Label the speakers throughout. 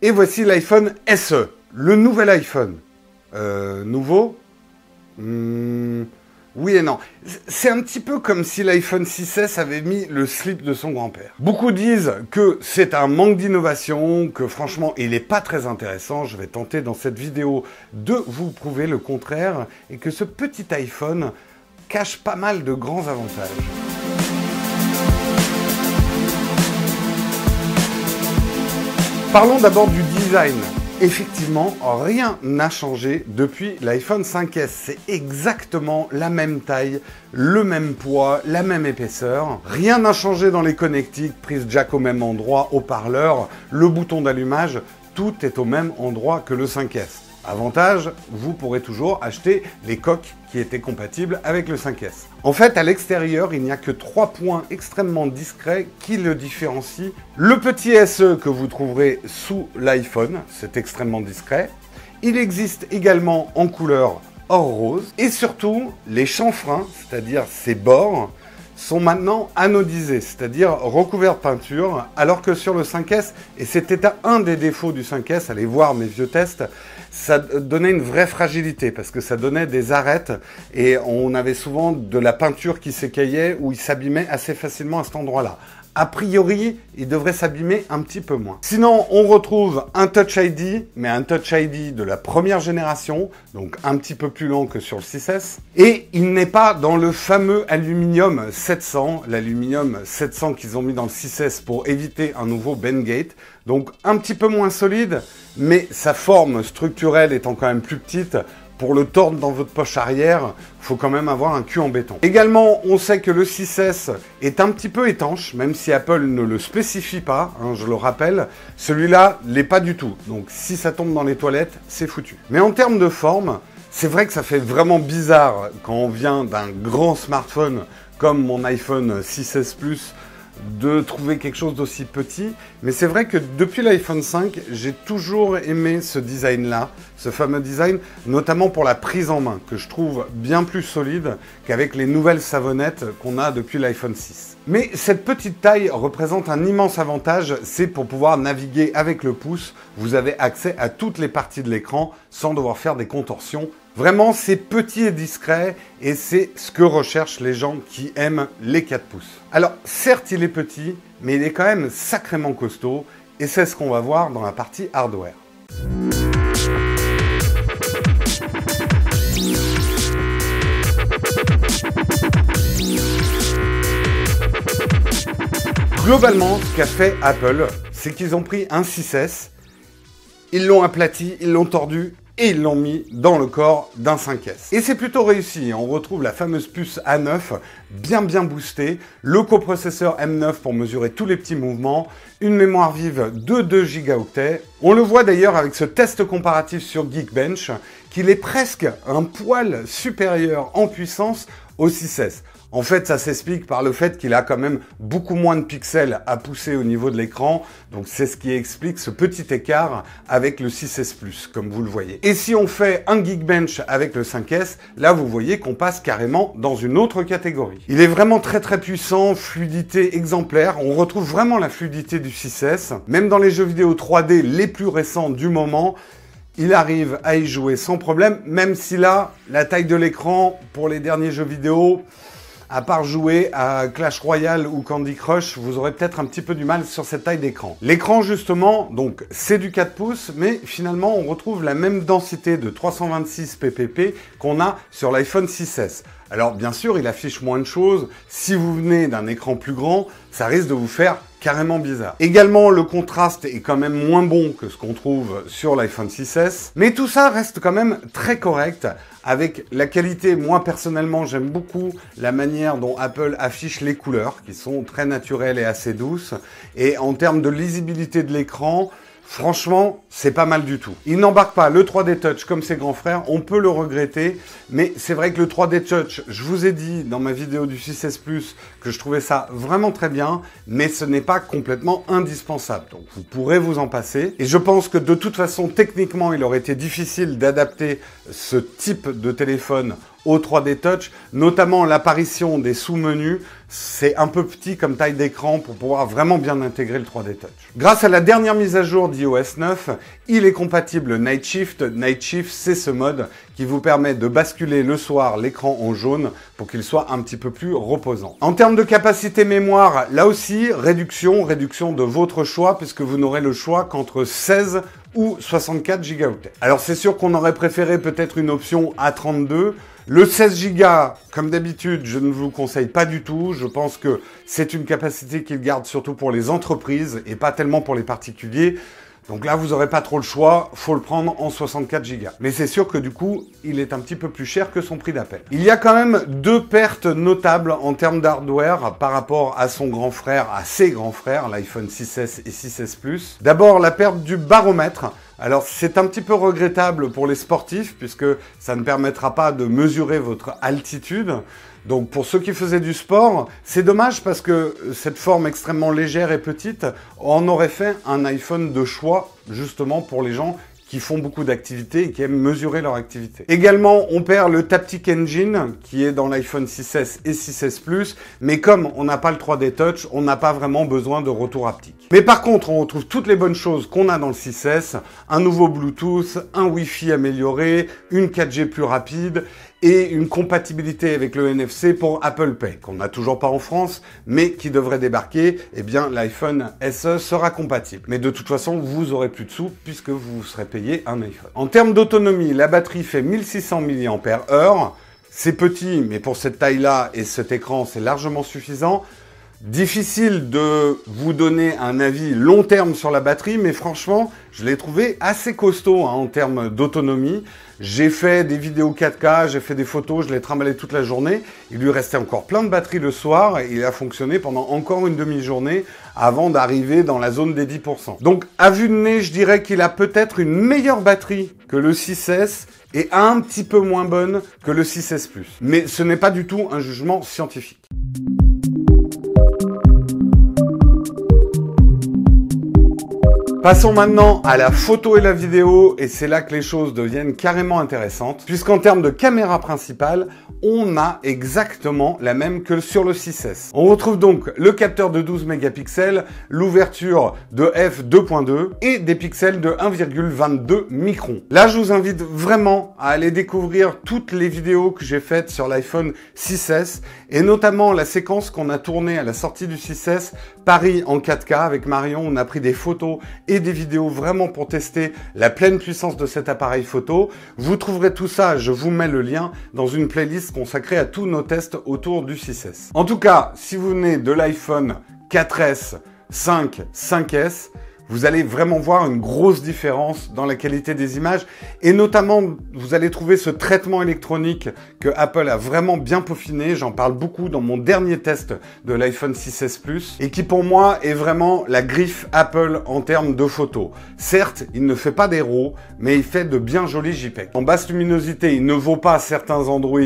Speaker 1: Et voici l'iPhone SE, le nouvel iPhone. Nouveau Oui et non. C'est un petit peu comme si l'iPhone 6S avait mis le slip de son grand-père. Beaucoup disent que c'est un manque d'innovation, que franchement, il n'est pas très intéressant. Je vais tenter dans cette vidéo de vous prouver le contraire et que ce petit iPhone cache pas mal de grands avantages. Parlons d'abord du design. Effectivement, rien n'a changé depuis l'iPhone 5S. C'est exactement la même taille, le même poids, la même épaisseur. Rien n'a changé dans les connectiques, prise jack au même endroit, haut-parleur, le bouton d'allumage, tout est au même endroit que le 5S. Avantage, vous pourrez toujours acheter les coques qui étaient compatibles avec le 5S. En fait, à l'extérieur, il n'y a que 3 points extrêmement discrets qui le différencient. Le petit SE que vous trouverez sous l'iPhone, c'est extrêmement discret. Il existe également en couleur or rose. Et surtout, les chanfreins, c'est-à-dire ces bords, sont maintenant anodisés, c'est-à-dire recouverts de peinture, alors que sur le 5S, et c'était un des défauts du 5S, allez voir mes vieux tests, ça donnait une vraie fragilité, parce que ça donnait des arêtes, et on avait souvent de la peinture qui s'écaillait, ou il s'abîmait assez facilement à cet endroit-là. A priori, il devrait s'abîmer un petit peu moins. Sinon, on retrouve un Touch ID, mais un Touch ID de la première génération, donc un petit peu plus lent que sur le 6S. Et il n'est pas dans le fameux aluminium 700, l'aluminium 700 qu'ils ont mis dans le 6S pour éviter un nouveau bendgate. Donc un petit peu moins solide, mais sa forme structurelle étant quand même plus petite, pour le tordre dans votre poche arrière, il faut quand même avoir un cul en béton. Également, on sait que le 6S est un petit peu étanche, même si Apple ne le spécifie pas, hein, je le rappelle. Celui-là l'est pas du tout. Donc si ça tombe dans les toilettes, c'est foutu. Mais en termes de forme, c'est vrai que ça fait vraiment bizarre quand on vient d'un grand smartphone comme mon iPhone 6S Plus, de trouver quelque chose d'aussi petit, mais c'est vrai que depuis l'iPhone 5, j'ai toujours aimé ce design-là, ce fameux design, notamment pour la prise en main, que je trouve bien plus solide qu'avec les nouvelles savonnettes qu'on a depuis l'iPhone 6. Mais cette petite taille représente un immense avantage, c'est pour pouvoir naviguer avec le pouce, vous avez accès à toutes les parties de l'écran sans devoir faire des contorsions. Vraiment, c'est petit et discret et c'est ce que recherchent les gens qui aiment les 4 pouces. Alors, certes, il est petit, mais il est quand même sacrément costaud et c'est ce qu'on va voir dans la partie hardware. Globalement, ce qu'a fait Apple, c'est qu'ils ont pris un 6S, ils l'ont aplati, ils l'ont tordu, et ils l'ont mis dans le corps d'un 5S. Et c'est plutôt réussi, on retrouve la fameuse puce A9, bien boostée, le coprocesseur M9 pour mesurer tous les petits mouvements, une mémoire vive de 2 Go. On le voit d'ailleurs avec ce test comparatif sur Geekbench, qu'il est presque un poil supérieur en puissance au 6S. En fait, ça s'explique par le fait qu'il a quand même beaucoup moins de pixels à pousser au niveau de l'écran. Donc, c'est ce qui explique ce petit écart avec le 6S Plus, comme vous le voyez. Et si on fait un Geekbench avec le 5S, là, vous voyez qu'on passe carrément dans une autre catégorie. Il est vraiment très puissant, fluidité exemplaire. On retrouve vraiment la fluidité du 6S. Même dans les jeux vidéo 3D les plus récents du moment, il arrive à y jouer sans problème, même si là, la taille de l'écran pour les derniers jeux vidéo, à part jouer à Clash Royale ou Candy Crush, vous aurez peut-être un petit peu du mal sur cette taille d'écran. L'écran, justement, donc c'est du 4 pouces, mais finalement, on retrouve la même densité de 326 pp qu'on a sur l'iPhone 6S. Alors, bien sûr, il affiche moins de choses. Si vous venez d'un écran plus grand, ça risque de vous faire carrément bizarre. Également, le contraste est quand même moins bon que ce qu'on trouve sur l'iPhone 6S. Mais tout ça reste quand même très correct. Avec la qualité, moi personnellement, j'aime beaucoup la manière dont Apple affiche les couleurs, qui sont très naturelles et assez douces. Et en termes de lisibilité de l'écran, franchement, c'est pas mal du tout. Il n'embarque pas le 3D Touch comme ses grands frères, on peut le regretter, mais c'est vrai que le 3D Touch, je vous ai dit dans ma vidéo du 6S Plus que je trouvais ça vraiment très bien, mais ce n'est pas complètement indispensable. Donc vous pourrez vous en passer. Et je pense que de toute façon, techniquement, il aurait été difficile d'adapter ce type de téléphone au 3D Touch, notamment l'apparition des sous-menus. C'est un peu petit comme taille d'écran pour pouvoir vraiment bien intégrer le 3D Touch. Grâce à la dernière mise à jour d'iOS 9, il est compatible Night Shift. Night Shift, c'est ce mode qui vous permet de basculer le soir l'écran en jaune pour qu'il soit un petit peu plus reposant. En termes de capacité mémoire, là aussi, réduction de votre choix puisque vous n'aurez le choix qu'entre 16 ou 64 Go. Alors c'est sûr qu'on aurait préféré peut-être une option A32. Le 16 Go, comme d'habitude, je ne vous le conseille pas du tout. Je pense que c'est une capacité qu'il garde surtout pour les entreprises et pas tellement pour les particuliers. Donc là, vous n'aurez pas trop le choix, faut le prendre en 64 Go. Mais c'est sûr que du coup, il est un petit peu plus cher que son prix d'appel. Il y a quand même deux pertes notables en termes d'hardware par rapport à son grand frère, à ses grands frères, l'iPhone 6S et 6S Plus. D'abord, la perte du baromètre. Alors, c'est un petit peu regrettable pour les sportifs puisque ça ne permettra pas de mesurer votre altitude. Donc pour ceux qui faisaient du sport, c'est dommage parce que cette forme extrêmement légère et petite en aurait fait un iPhone de choix justement pour les gens qui font beaucoup d'activités et qui aiment mesurer leur activité. Également, on perd le Taptic Engine qui est dans l'iPhone 6S et 6S Plus, mais comme on n'a pas le 3D Touch, on n'a pas vraiment besoin de retour haptique. Mais par contre, on retrouve toutes les bonnes choses qu'on a dans le 6S, un nouveau Bluetooth, un Wi-Fi amélioré, une 4G plus rapide et une compatibilité avec le NFC pour Apple Pay, qu'on n'a toujours pas en France, mais qui devrait débarquer. Eh bien, l'iPhone SE sera compatible. Mais de toute façon, vous aurez plus de sous puisque vous serez payé un iPhone. En termes d'autonomie, la batterie fait 1600 mAh. C'est petit, mais pour cette taille-là et cet écran, c'est largement suffisant. Difficile de vous donner un avis long terme sur la batterie, mais franchement, je l'ai trouvé assez costaud en termes d'autonomie. J'ai fait des vidéos 4K, j'ai fait des photos, je l'ai trimballé toute la journée. Il lui restait encore plein de batterie le soir et il a fonctionné pendant encore une demi-journée avant d'arriver dans la zone des 10%. Donc, à vue de nez, je dirais qu'il a peut-être une meilleure batterie que le 6S et un petit peu moins bonne que le 6S Plus. Mais ce n'est pas du tout un jugement scientifique. Passons maintenant à la photo et la vidéo, et c'est là que les choses deviennent carrément intéressantes, puisqu'en termes de caméra principale, on a exactement la même que sur le 6S. On retrouve donc le capteur de 12 mégapixels, l'ouverture de f2.2 et des pixels de 1,22 microns. Là, je vous invite vraiment à aller découvrir toutes les vidéos que j'ai faites sur l'iPhone 6S, et notamment la séquence qu'on a tournée à la sortie du 6S, Paris en 4K avec Marion. On a pris des photos et des vidéos vraiment pour tester la pleine puissance de cet appareil photo. Vous trouverez tout ça, je vous mets le lien, dans une playlist consacrée à tous nos tests autour du 6S. En tout cas, si vous venez de l'iPhone 4S, 5, 5S, vous allez vraiment voir une grosse différence dans la qualité des images et notamment, vous allez trouver ce traitement électronique que Apple a vraiment bien peaufiné. J'en parle beaucoup dans mon dernier test de l'iPhone 6S Plus et qui pour moi est vraiment la griffe Apple en termes de photos. Certes, il ne fait pas des RAW, mais il fait de bien jolis JPEG. En basse luminosité, il ne vaut pas certains Android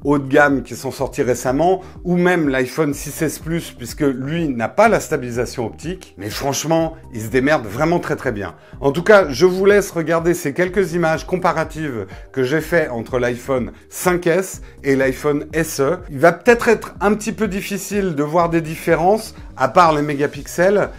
Speaker 1: haut de gamme qui sont sortis récemment ou même l'iPhone 6S Plus puisque lui n'a pas la stabilisation optique. Mais franchement, il se démerde vraiment très très bien. En tout cas, je vous laisse regarder ces quelques images comparatives que j'ai fait entre l'iPhone 5S et l'iPhone SE. Il va peut-être être un petit peu difficile de voir des différences, à part les mégapixels,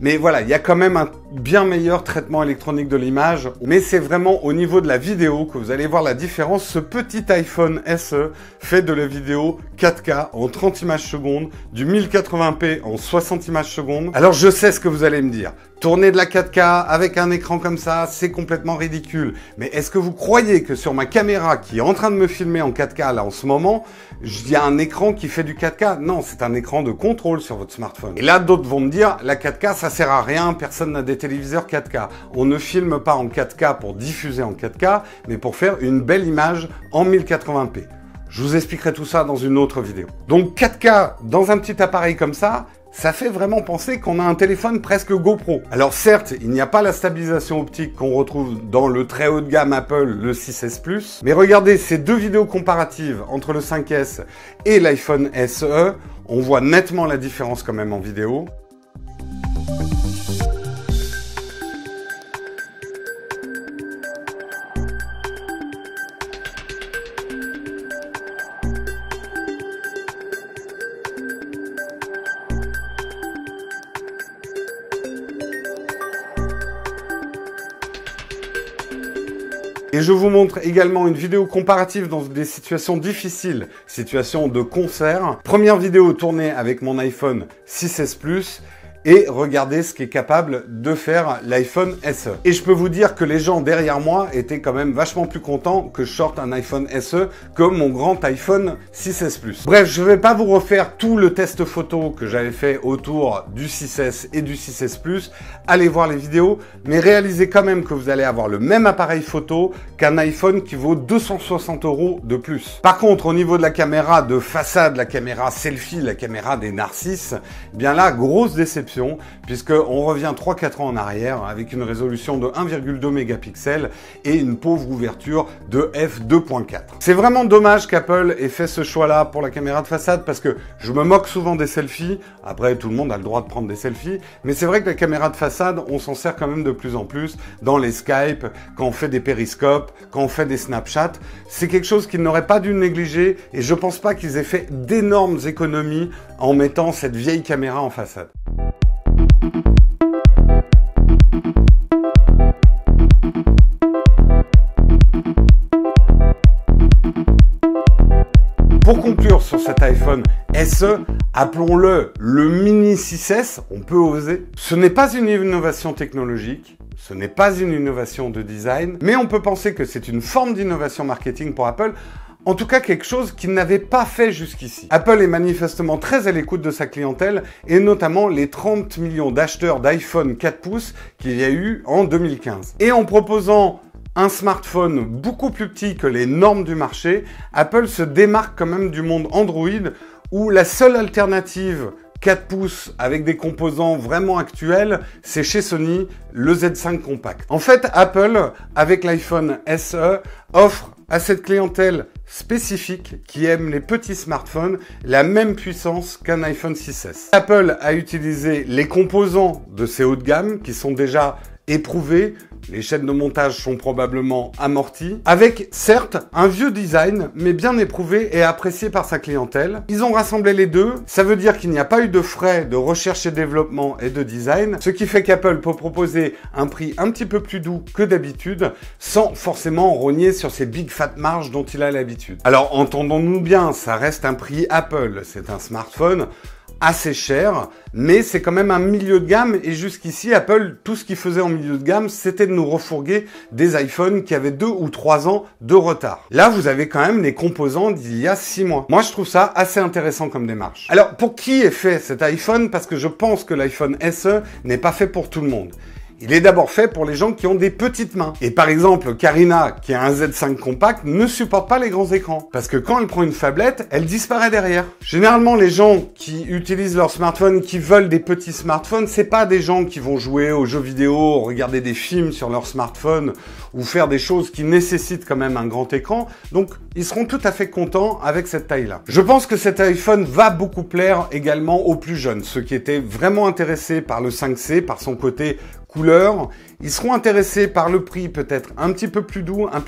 Speaker 1: mais voilà, il y a quand même un bien meilleur traitement électronique de l'image. Mais c'est vraiment au niveau de la vidéo que vous allez voir la différence. Ce petit iPhone SE fait de la vidéo 4K en 30 images secondes, du 1080p en 60 images secondes. Alors je sais ce que vous allez me dire. Tourner de la 4K avec un écran comme ça, c'est complètement ridicule. Mais est-ce que vous croyez que sur ma caméra qui est en train de me filmer en 4K là en ce moment, il y a un écran qui fait du 4K? Non, c'est un écran de contrôle sur votre smartphone. Et là, d'autres vont me dire, la 4K, ça sert à rien, personne n'a des téléviseurs 4K. On ne filme pas en 4K pour diffuser en 4K, mais pour faire une belle image en 1080p. Je vous expliquerai tout ça dans une autre vidéo. Donc 4K dans un petit appareil comme ça fait vraiment penser qu'on a un téléphone presque GoPro. Alors certes, il n'y a pas la stabilisation optique qu'on retrouve dans le très haut de gamme Apple, le 6S Plus, mais regardez ces deux vidéos comparatives entre le 5S et l'iPhone SE, on voit nettement la différence quand même en vidéo. Et je vous montre également une vidéo comparative dans des situations difficiles, situations de concert. Première vidéo tournée avec mon iPhone 6S Plus. Et regardez ce qu'est capable de faire l'iPhone SE. Et je peux vous dire que les gens derrière moi étaient quand même vachement plus contents que je sorte un iPhone SE que mon grand iPhone 6S Plus. Bref, je ne vais pas vous refaire tout le test photo que j'avais fait autour du 6S et du 6S Plus. Allez voir les vidéos, mais réalisez quand même que vous allez avoir le même appareil photo qu'un iPhone qui vaut 260 € de plus. Par contre, au niveau de la caméra de façade, la caméra selfie, la caméra des narcisses, eh bien là, grosse déception. Puisqu'on revient 3-4 ans en arrière avec une résolution de 1,2 mégapixels et une pauvre ouverture de f2.4. C'est vraiment dommage qu'Apple ait fait ce choix-là pour la caméra de façade parce que je me moque souvent des selfies. Après, tout le monde a le droit de prendre des selfies. Mais c'est vrai que la caméra de façade, on s'en sert quand même de plus en plus dans les Skype, quand on fait des périscopes, quand on fait des Snapchat. C'est quelque chose qu'ils n'auraient pas dû négliger et je pense pas qu'ils aient fait d'énormes économies en mettant cette vieille caméra en façade. Pour conclure sur cet iPhone SE, appelons-le le mini 6S, on peut oser. Ce n'est pas une innovation technologique, ce n'est pas une innovation de design, mais on peut penser que c'est une forme d'innovation marketing pour Apple. En tout cas, quelque chose qu'il n'avait pas fait jusqu'ici. Apple est manifestement très à l'écoute de sa clientèle et notamment les 30 millions d'acheteurs d'iPhone 4 pouces qu'il y a eu en 2015. Et en proposant un smartphone beaucoup plus petit que les normes du marché, Apple se démarque quand même du monde Android où la seule alternative 4 pouces avec des composants vraiment actuels, c'est chez Sony le Z5 Compact. En fait, Apple, avec l'iPhone SE, offre à cette clientèle spécifique qui aime les petits smartphones la même puissance qu'un iPhone 6S. Apple a utilisé les composants de ces hauts de gamme qui sont déjà éprouvés, les chaînes de montage sont probablement amorties, avec certes un vieux design, mais bien éprouvé et apprécié par sa clientèle. Ils ont rassemblé les deux, ça veut dire qu'il n'y a pas eu de frais de recherche et développement et de design, ce qui fait qu'Apple peut proposer un prix un petit peu plus doux que d'habitude, sans forcément rogner sur ces big fat marges dont il a l'habitude. Alors entendons-nous bien, ça reste un prix Apple, c'est un smartphone assez cher, mais c'est quand même un milieu de gamme et jusqu'ici, Apple, tout ce qu'il faisait en milieu de gamme, c'était de nous refourguer des iPhones qui avaient 2 ou 3 ans de retard. Là, vous avez quand même les composants d'il y a 6 mois. Moi, je trouve ça assez intéressant comme démarche. Alors, pour qui est fait cet iPhone? Parce que je pense que l'iPhone SE n'est pas fait pour tout le monde. Il est d'abord fait pour les gens qui ont des petites mains. Et par exemple, Karina, qui a un Z5 Compact, ne supporte pas les grands écrans. Parce que quand elle prend une phablette, elle disparaît derrière. Généralement, les gens qui utilisent leur smartphone, qui veulent des petits smartphones, c'est pas des gens qui vont jouer aux jeux vidéo, regarder des films sur leur smartphone, ou faire des choses qui nécessitent quand même un grand écran. Donc, ils seront tout à fait contents avec cette taille-là. Je pense que cet iPhone va beaucoup plaire également aux plus jeunes, ceux qui étaient vraiment intéressés par le 5C, par son côté couleur. Ils seront intéressés par le prix peut-être un petit peu plus doux, un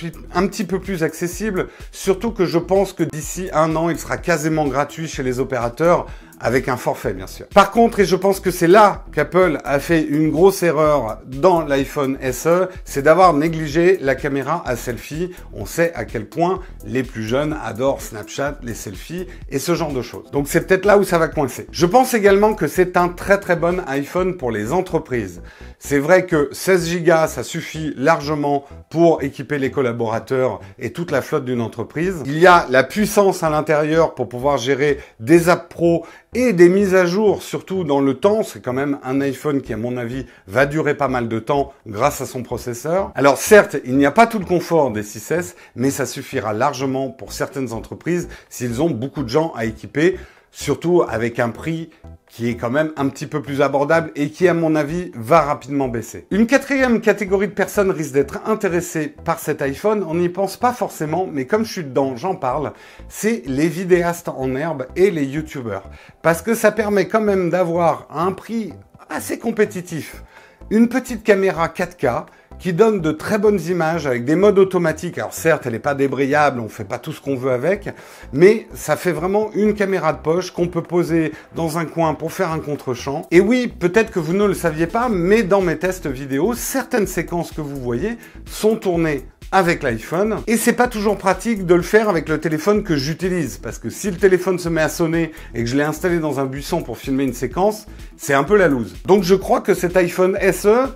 Speaker 1: petit peu plus accessible, surtout que je pense que d'ici 1 an, il sera quasiment gratuit chez les opérateurs, avec un forfait bien sûr. Par contre, et je pense que c'est là qu'Apple a fait une grosse erreur dans l'iPhone SE, c'est d'avoir négligé la caméra à selfie. On sait à quel point les plus jeunes adorent Snapchat, les selfies et ce genre de choses. Donc c'est peut-être là où ça va coincer. Je pense également que c'est un très très bon iPhone pour les entreprises. C'est vrai que 16 Go, ça suffit largement pour équiper les collaborateurs et toute la flotte d'une entreprise. Il y a la puissance à l'intérieur pour pouvoir gérer des apps pro et des mises à jour, surtout dans le temps. C'est quand même un iPhone qui, à mon avis, va durer pas mal de temps grâce à son processeur. Alors certes, il n'y a pas tout le confort des 6S, mais ça suffira largement pour certaines entreprises s'ils ont beaucoup de gens à équiper, surtout avec un prix qui est quand même un petit peu plus abordable et qui, à mon avis, va rapidement baisser. Une quatrième catégorie de personnes risque d'être intéressées par cet iPhone. On n'y pense pas forcément, mais comme je suis dedans, j'en parle. C'est les vidéastes en herbe et les youtubeurs. Parce que ça permet quand même d'avoir un prix assez compétitif une petite caméra 4K qui donne de très bonnes images avec des modes automatiques. Alors certes, elle n'est pas débrayable, on fait pas tout ce qu'on veut avec, mais ça fait vraiment une caméra de poche qu'on peut poser dans un coin pour faire un contre-champ. Et oui, peut-être que vous ne le saviez pas, mais dans mes tests vidéo, certaines séquences que vous voyez sont tournées avec l'iPhone, et c'est pas toujours pratique de le faire avec le téléphone que j'utilise, parce que si le téléphone se met à sonner et que je l'ai installé dans un buisson pour filmer une séquence, c'est un peu la loose. Donc je crois que cet iPhone SE,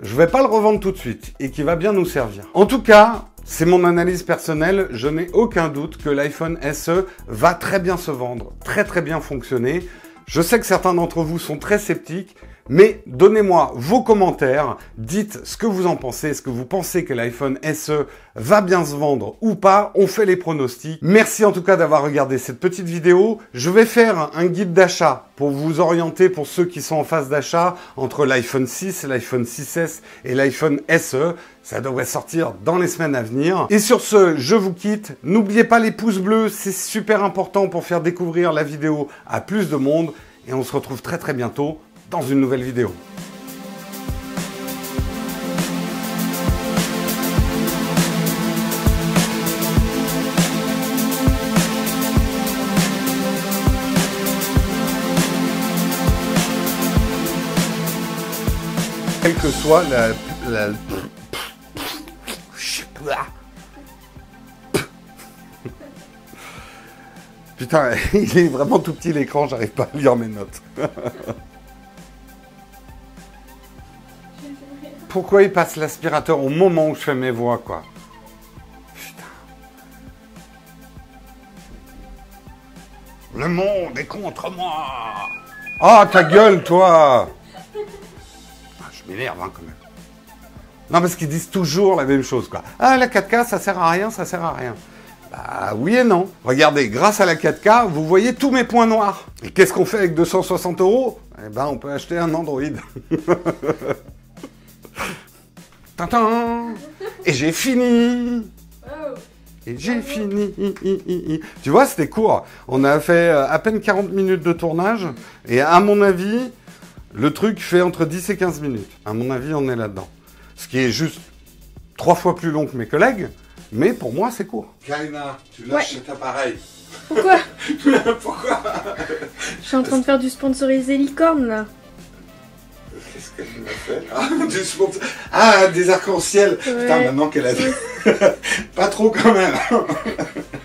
Speaker 1: je vais pas le revendre tout de suite, et qu'il va bien nous servir. En tout cas, c'est mon analyse personnelle, je n'ai aucun doute que l'iPhone SE va très bien se vendre, très bien fonctionner. Je sais que certains d'entre vous sont très sceptiques, mais donnez-moi vos commentaires, dites ce que vous en pensez, est-ce que vous pensez que l'iPhone SE va bien se vendre ou pas, on fait les pronostics. Merci en tout cas d'avoir regardé cette petite vidéo. Je vais faire un guide d'achat pour vous orienter pour ceux qui sont en phase d'achat entre l'iPhone 6, l'iPhone 6S et l'iPhone SE. Ça devrait sortir dans les semaines à venir. Et sur ce, je vous quitte. N'oubliez pas les pouces bleus, c'est super important pour faire découvrir la vidéo à plus de monde. Et on se retrouve très bientôt dans une nouvelle vidéo. Quelle que soit la... Putain, il est vraiment tout petit l'écran, j'arrive pas à lire mes notes. Pourquoi il passe l'aspirateur au moment où je fais mes voix, quoi? Putain. Le monde est contre moi. Ah, ta gueule, toi. Ah, je m'énerve, hein, quand même. Non, parce qu'ils disent toujours la même chose, quoi. Ah, la 4K, ça sert à rien, ça sert à rien. Bah oui et non. Regardez, grâce à la 4K, vous voyez tous mes points noirs. Et qu'est-ce qu'on fait avec 260 €? Eh ben, on peut acheter un Android. Tintin. Et j'ai fini. Et j'ai fini. Tu vois, c'était court. On a fait à peine 40 minutes de tournage. Et à mon avis, le truc fait entre 10 et 15 minutes. À mon avis, on est là-dedans. Ce qui est juste 3 fois plus long que mes collègues. Mais pour moi, c'est court. Karina, tu lâches cet appareil.
Speaker 2: Pourquoi?
Speaker 1: Pourquoi?
Speaker 2: Je suis en train de faire du sponsorisé licorne, là.
Speaker 1: Qu'est-ce qu'elle m'a fait? Ah, des arcs-en-ciel. Ouais. Putain, maintenant qu'elle a dit. Pas trop quand même.